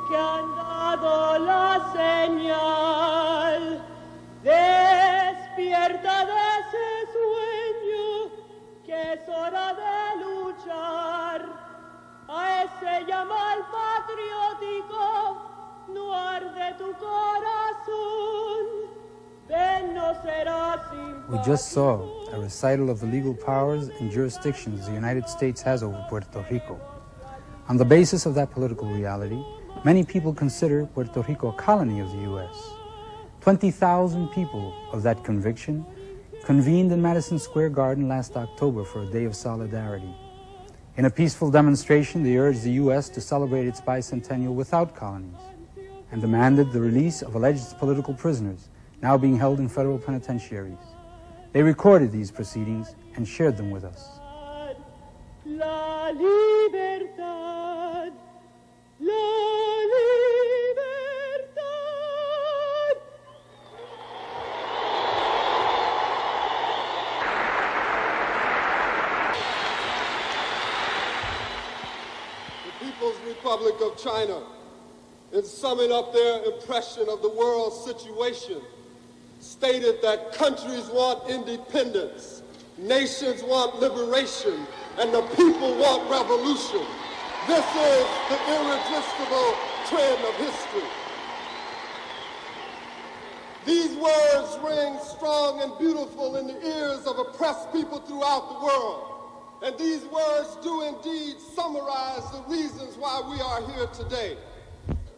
que han dado la señal. Despierta de ese sueño que es hora de luchar. A ese llamal patriótico no arde tu corazón. Ven, no serás sin. We just saw a recital of the legal powers and jurisdictions the United States has over Puerto Rico. On the basis of that political reality, many people consider Puerto Rico a colony of the U.S. 20,000 people of that conviction convened in Madison Square Garden last October for a day of solidarity. In a peaceful demonstration, they urged the U.S. to celebrate its bicentennial without colonies and demanded the release of alleged political prisoners now being held in federal penitentiaries. They recorded these proceedings and shared them with us. La libertad, la libertad. The People's Republic of China, in summing up their impression of the world situation, stated that countries want independence, nations want liberation, and the people want revolution. This is the irresistible trend of history. These words ring strong and beautiful in the ears of oppressed people throughout the world. And these words do indeed summarize the reasons why we are here today.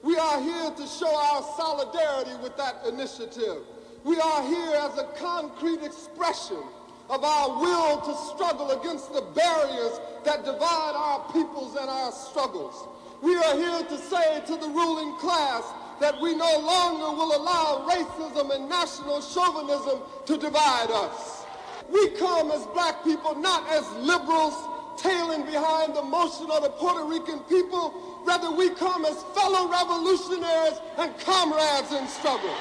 We are here to show our solidarity with that initiative. We are here as a concrete expression of our will to struggle against the barriers that divide our peoples and our struggles. We are here to say to the ruling class that we no longer will allow racism and national chauvinism to divide us. We come as black people not as liberals tailing behind the motion of the Puerto Rican people. Rather, we come as fellow revolutionaries and comrades in struggle.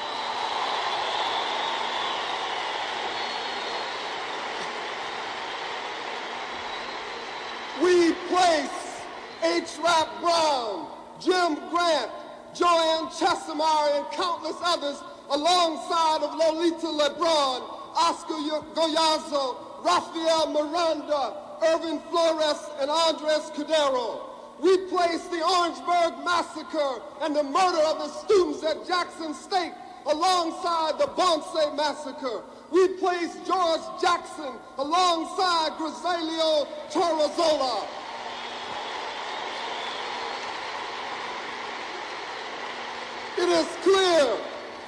We place H. Rap Brown, Jim Grant, Joanne Chesimard, and countless others alongside of Lolita LeBron, Oscar Goyazo, Rafael Miranda, Irving Flores, and Andres Cordero. We place the Orangeburg Massacre and the murder of the students at Jackson State alongside the Ponce Massacre. We place George Jackson alongside Griselio Torrezola. It is clear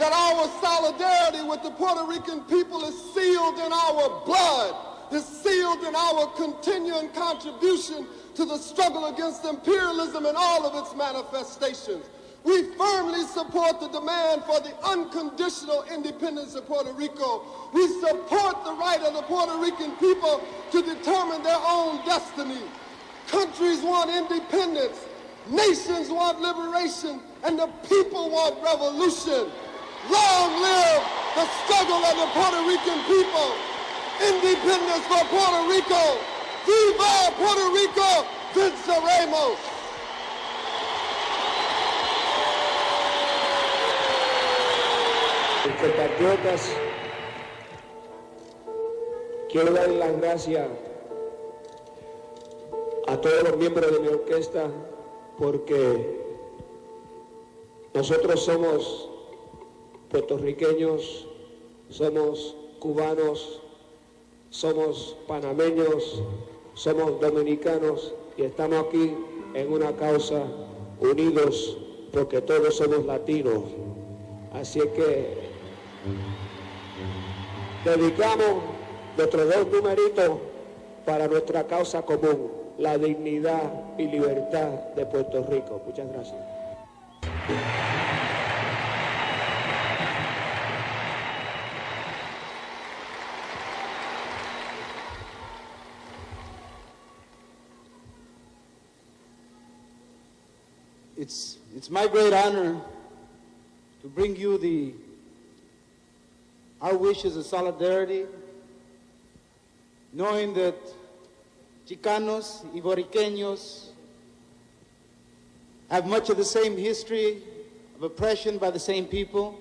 that our solidarity with the Puerto Rican people is sealed in our blood, is sealed in our continuing contribution to the struggle against imperialism in all of its manifestations. We firmly support the demand for the unconditional independence of Puerto Rico. We support the right of the Puerto Rican people to determine their own destiny. Countries want independence, nations want liberation, and the people want revolution. Long live the struggle of the Puerto Rican people. Independence for Puerto Rico. Viva Puerto Rico, venceremos. Compatriotas, quiero dar las gracias a todos los miembros de mi orquesta porque nosotros somos puertorriqueños, somos cubanos, somos panameños, somos dominicanos y estamos aquí en una causa unidos porque todos somos latinos. Así es que dedicamos nuestros 2 numeritos para nuestra causa común, la dignidad y libertad de Puerto Rico. Muchas gracias. It's my great honor to bring you our wishes of solidarity, knowing that Chicanos y Boriqueños have much of the same history of oppression by the same people,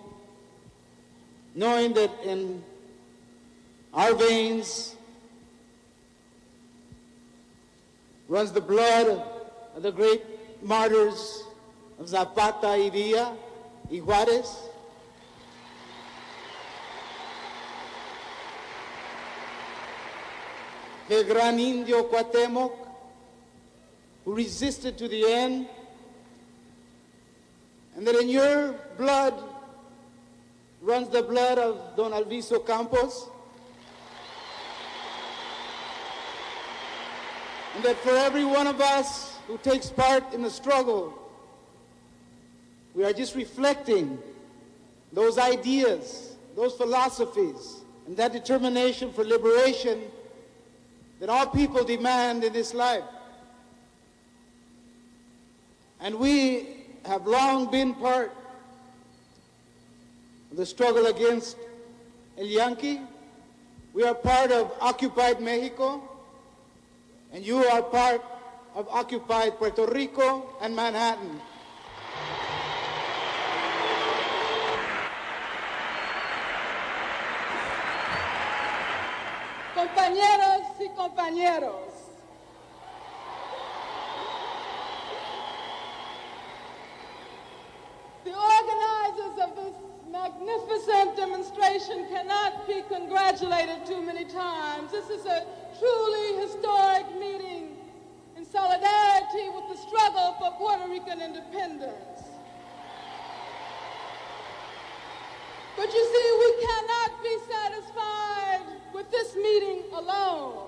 knowing that in our veins runs the blood of the great martyrs of Zapata y Villa y Juárez, the gran indio Cuauhtémoc, who resisted to the end, and that in your blood runs the blood of Don Alviso Campos, and that for every one of us who takes part in the struggle, we are just reflecting those ideas, those philosophies, and that determination for liberation that all people demand in this life. And we have long been part of the struggle against El Yankee. We are part of occupied Mexico, and you are part of occupied Puerto Rico and Manhattan. Compañeros y compañeros, the organizers of this magnificent demonstration cannot be congratulated too many times. This is a truly historic meeting in solidarity with the struggle for Puerto Rican independence. But you see, we cannot be satisfied with this meeting alone.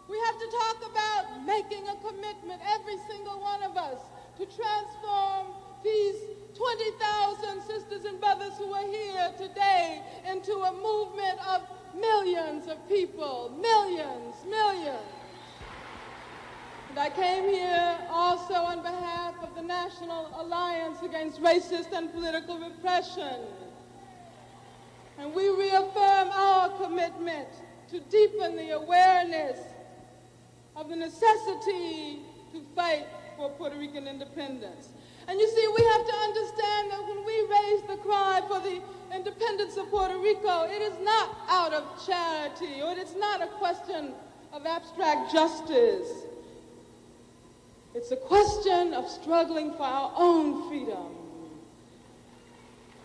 We have to talk about making a commitment, every single one of us, to transform these 20,000 sisters and brothers who are here today into a movement of millions of people, millions. And I came here also on behalf of the National Alliance Against Racist and Political Repression. And we reaffirm our commitment to deepen the awareness of the necessity to fight for Puerto Rican independence. And you see, we have to understand that when we raise the cry for the independence of Puerto Rico, it is not out of charity, or it is not a question of abstract justice. It's a question of struggling for our own freedom.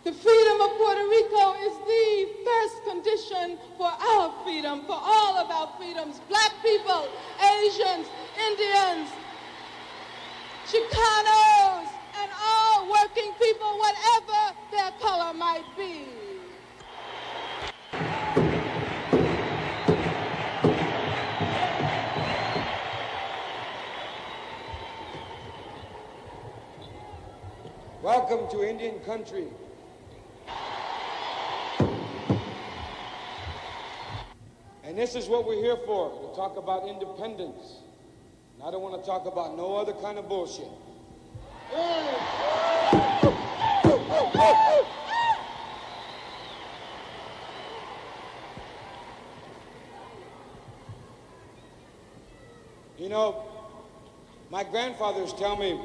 The freedom of Puerto Rico is the first condition for our freedom, for all of our freedoms. Black people, Asians, Indians, Chicanos, and all working people, whatever their color might be. Welcome to Indian country. And this is what we're here for, to talk about independence. And I don't want to talk about no other kind of bullshit. You know, my grandfathers tell me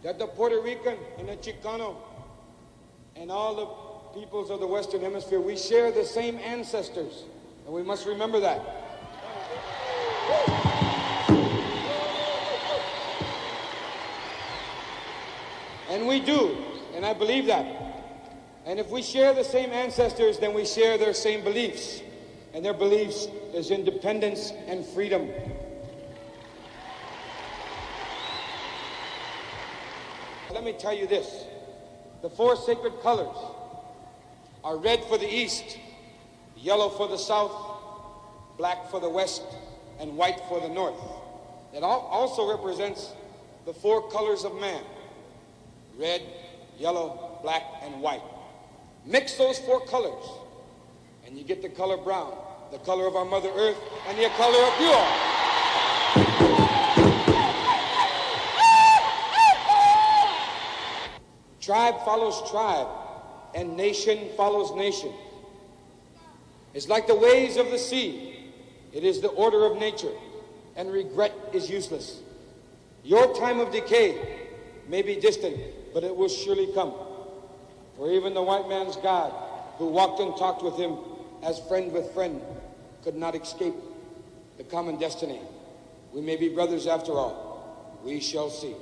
that the Puerto Rican and the Chicano and all the peoples of the Western Hemisphere, we share the same ancestors. And we must remember that. And we do, and I believe that. And if we share the same ancestors, then we share their same beliefs. And their beliefs is independence and freedom. Let me tell you this. The four sacred colors are red for the East, yellow for the South, black for the West, and white for the North. It also represents the four colors of man: red, yellow, black, and white. Mix those four colors, and you get the color brown, the color of our Mother Earth, and the color of you all. Tribe follows tribe, and nation follows nation. It's like the waves of the sea. It is the order of nature, and regret is useless. Your time of decay may be distant, but it will surely come. For even the white man's God, who walked and talked with him as friend with friend, could not escape the common destiny. We may be brothers after all. We shall see.